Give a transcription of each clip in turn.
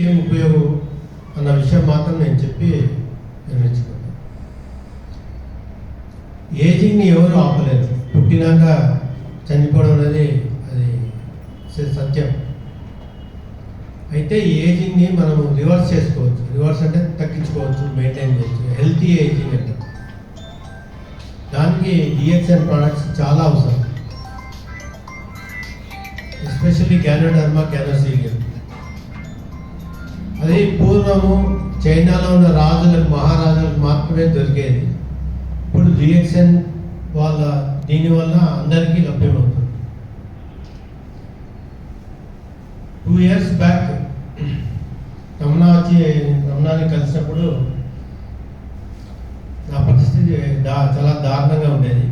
ఏం ఉపయోగం అన్న విషయం మాత్రం నేను చెప్పి నిర్ణయించుకున్నాను. ఏజింగ్ని ఎవరు ఆపలేరు. పుట్టినాక చనిపోవడం అనేది అది సత్యం. అయితే ఏజింగ్ని మనం రివర్స్ చేసుకోవచ్చు. రివర్స్ అంటే తగ్గించుకోవచ్చు, మెయింటైన్ చేయొచ్చు. హెల్తీ ఏజింగ్ అంటే దానికి డిఎక్స్ఎన్ ప్రోడక్ట్స్ చాలా అవసరం. Especially ganoderma, ganocelium. అది పూర్వము చైనాలో ఉన్న రాజులకు, మహారాజులకు మాత్రమే దొరికేది. ఇప్పుడు డిఎక్స్ఎన్ దీనివల్ల అందరికీ లభ్యమవుతుంది. 2 years బ్యాక్ రమణాని కలిసినప్పుడు నా పరిస్థితి చాలా దారుణంగా ఉండేది.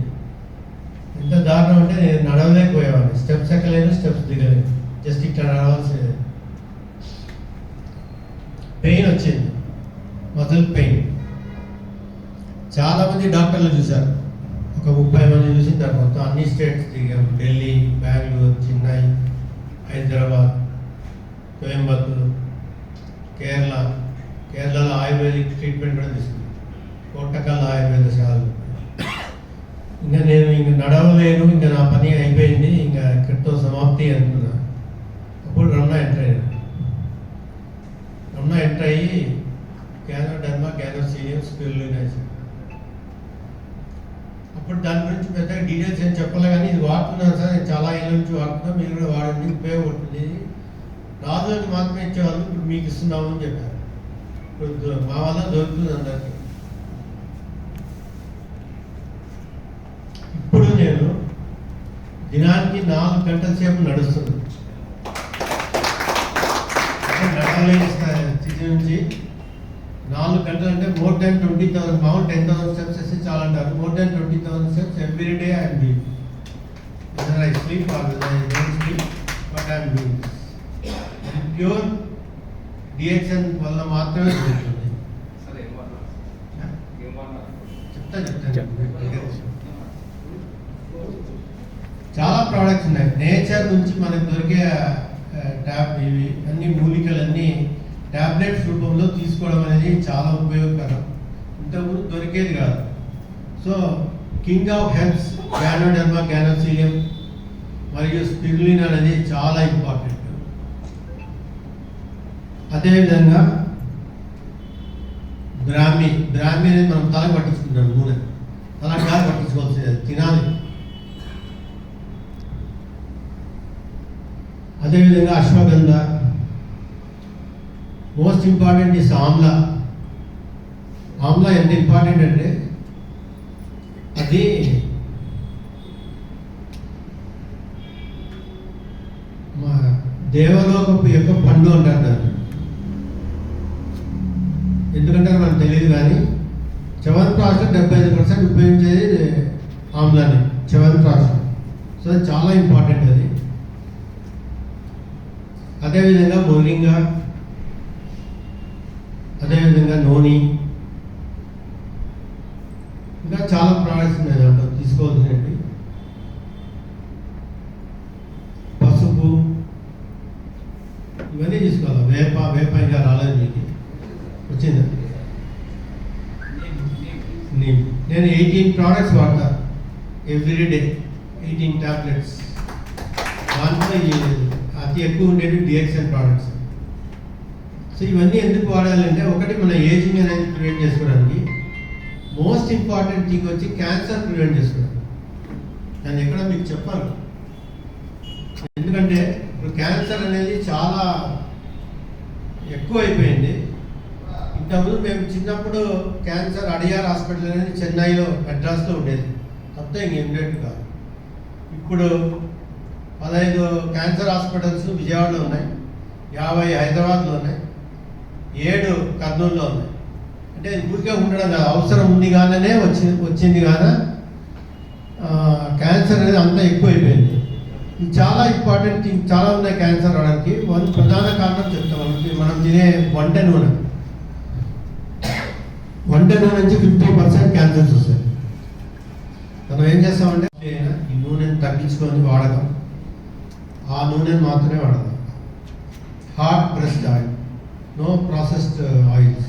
ఎంత దారుణం అంటే నేను నడవలేకపోయేవాడిని. స్టెప్స్ ఎక్కలేదు, స్టెప్స్ దిగలేదు. జస్ట్ ఇక్కడ నడవాల్సి, పెయిన్ వచ్చింది, మజిల్ పెయిన్. చాలామంది డాక్టర్లు చూశారు. ఒక 30 మంది చూసిన తర్వాత అన్ని స్టేట్స్ దిగాము. ఢిల్లీ, బెంగళూరు, చెన్నై, హైదరాబాద్, కోయంబత్తూరు, కేరళలో ఆయుర్వేదిక్ ట్రీట్మెంట్ కూడా తీసుకున్నాను. కోటకల్ ఆయుర్వేదశాలలు. నేను నడవలేను, ఇంకా నా పని అయిపోయింది, ఇంకా ఇక్కడితో సమాప్తి అనుకున్నా. అప్పుడు రమణ ఎంటర్ అయ్యి గ్యానోడర్మా, గ్యానోసీలియం, స్పిరులినా. అప్పుడు దాని గురించి పెద్దగా డీటెయిల్స్ ఏం చెప్పలే, కానీ ఇది వాడుతున్నాను సార్, నేను చాలా ఏళ్ళ నుంచి వాడుతున్నా, మీరు కూడా వాడండి, ఉపయోగపడుతుంది. రాజులకు మాత్రమే ఇచ్చేవాళ్ళు, ఇప్పుడు మీకు ఇస్తున్నాము అని చెప్పారు. ఇప్పుడు మా వల్ల దొరుకుతుంది అందరికీ. ఇప్పుడు నేను దినానికి 4 గంటల సేపు నడుస్తున్నాను. నడవలేని స్థితి నుంచి 4 గంటలు అంటే మోర్ దాన్ 20,000, మామూలు 10,000 స్టెప్స్ వేస్తే చాలా అంటారు. More than 20,000 steps every day I'm doing. whether I sleep or whether I don't sleep, but I am doing this. Pure DXN వల్ల మాత్రమే జరుగుతుంది. చాలా ప్రోడక్ట్స్ ఉన్నాయి. నేచర్ నుంచి మనకు దొరికే ఇవి అన్ని మూలికలన్నీ ట్యాబ్లెట్స్ రూపంలో తీసుకోవడం అనేది చాలా ఉపయోగకరం. ఇంతకుముందు దొరికేది కాదు. So king of herbs ganoderma, ganocelium మరియు స్పిరులినా అనేది చాలా ఇంపార్టెంట్. అదేవిధంగా బ్రాహ్మి అనేది మనం తల పట్టించుకుంటాం. నూనె తల కాదు పట్టించుకోవాల్సింది, తినాలి. అదేవిధంగా ashwagandha. Most important is Amla. ఎంత ఇంపార్టెంట్ అంటే అది మా దేవలోకపు యొక్క పండు అంటారు దాన్ని. ఎందుకంటే మనకు తెలియదు, కానీ చ్యవనప్రాశం 75% ఉపయోగించేది ఆమ్లాని, చ్యవనప్రాశం. సో అది చాలా ఇంపార్టెంట్ అది. అదేవిధంగా మొరింగా, అదేవిధంగా నూనె, ఇంకా చాలా ప్రోడక్ట్స్ ఉన్నాయి దాంట్లో తీసుకోవాల్సినవి. పసుపు, ఇవన్నీ తీసుకోవాలి. వేప ఇంకా రాలేదు, మీకు వచ్చిందా? నేను 18 ప్రోడక్ట్స్ వాడతా ఎవ్రీ డే, 18 టాబ్లెట్స్. దాంట్లో అతి ఎక్కువ ఉండేవి డిఎక్స్ఎన్ ప్రోడక్ట్స్. సో ఇవన్నీ ఎందుకు వాడాలంటే, ఒకటి మన ఏజింగ్ అనేది ప్రివెంట్ చేసుకోవడానికి. మోస్ట్ ఇంపార్టెంట్ థింగ్ వచ్చి క్యాన్సర్ ప్రివెంట్ చేసుకోవడానికి. దాన్ని ఎక్కడ మీకు చెప్పాలి, ఎందుకంటే ఇప్పుడు క్యాన్సర్ అనేది చాలా ఎక్కువ అయిపోయింది. ఇంతకుముందు మేము చిన్నప్పుడు క్యాన్సర్ అడియార్ హాస్పిటల్ అనేది చెన్నైలో, మెడ్రాస్లో ఉండేది తప్ప ఇంకేం లేదు కాదు. ఇప్పుడు 15 క్యాన్సర్ హాస్పిటల్స్ విజయవాడలో ఉన్నాయి, 50 హైదరాబాద్లో ఉన్నాయి, 7 కర్నూలులో ఉన్నాయి. అంటే ఊరికే ఉండడం కాదు, అవసరం ఉంది కాననే వచ్చింది కాన క్యాన్సర్ అనేది అంతా ఎక్కువైపోయింది. ఇది చాలా ఇంపార్టెంట్ థింగ్. చాలా ఉన్నాయి క్యాన్సర్ రావడానికి. ప్రధాన కారణం చెప్తాం, మనం తినే వంట నూనె నుంచి 50% క్యాన్సర్స్ వస్తాయి. మనం ఏం చేస్తామంటే ఈ నూనెని తగ్గించుకొని వాడకం, ఆ నూనెని మాత్రమే వాడదాం. Hot pressed oil no processed oils.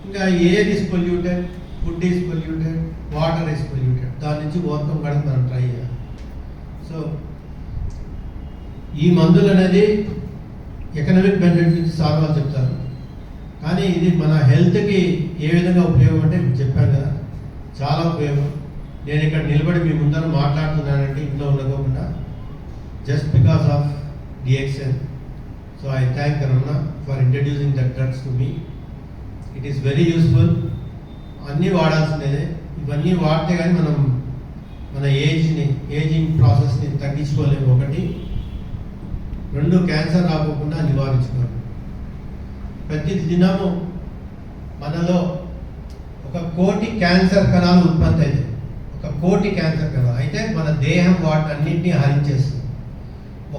ఇంకా air is polluted, food is polluted, water is polluted. దాని నుంచి ఓవర్కమ్ కావడానికి మనం ట్రై చేయాలి. సో ఈ మందులు అనేది ఎకనామిక్ బెనిఫిట్ నుంచి సార్ వాళ్ళు చెప్తారు, కానీ ఇది మన హెల్త్కి ఏ విధంగా ఉపయోగం అంటే చెప్పాను కదా, చాలా ఉపయోగం. నేను ఇక్కడ నిలబడి మీ ముందర మాట్లాడుతున్నానంటే ఇంట్లో ఉండకోకుండా just because of DXN. So I thank Ramana for introducing that drugs to me. It is very useful. అన్నీ వాడాల్సినదే. ఇవన్నీ వాడితే కానీ మనం మన ఏజింగ్ ప్రాసెస్ని తగ్గించుకోలేము. ఒకటి. రెండు, క్యాన్సర్ రాకోకుండా నివారించుకోవాలి. ప్రతి దినము మనలో 1 కోటి క్యాన్సర్ కణాలు ఉత్పత్తి అవుతాయి. 1 కోటి క్యాన్సర్ కణాలు అయితే మన దేహం వాటన్నింటినీ హరించేస్తుంది.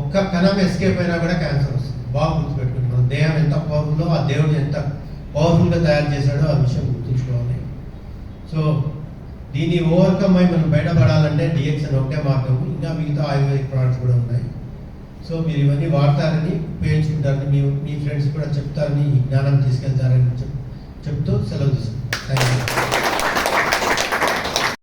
ఒక్క కణం ఎస్కేప్ అయినా కూడా క్యాన్సర్ వస్తుంది. బాగా గుర్తుపెట్టుకోండి. మన దేహం ఎంత పవర్ఫుల్లో ఆ దేవుడు ఎంత పవర్ఫుల్గా తయారు చేశాడో ఆ విషయం గుర్తుంచుకోవాలి. సో దీన్ని ఓవర్కమ్ అయి మనం బయటపడాలంటే DXN ఒకటే మార్గం. ఇంకా మిగతా ఆయుర్వేదిక్ ప్రోడక్ట్స్ కూడా ఉన్నాయి. సో మీరు ఇవన్నీ వాడతారని, ఉపయోగించుకుంటారని, మీ ఫ్రెండ్స్ కూడా చెప్తారని, ఈ జ్ఞానం తీసుకెళ్తారని చెప్తూ సెలవు తీసుకుంటాను. Thank you.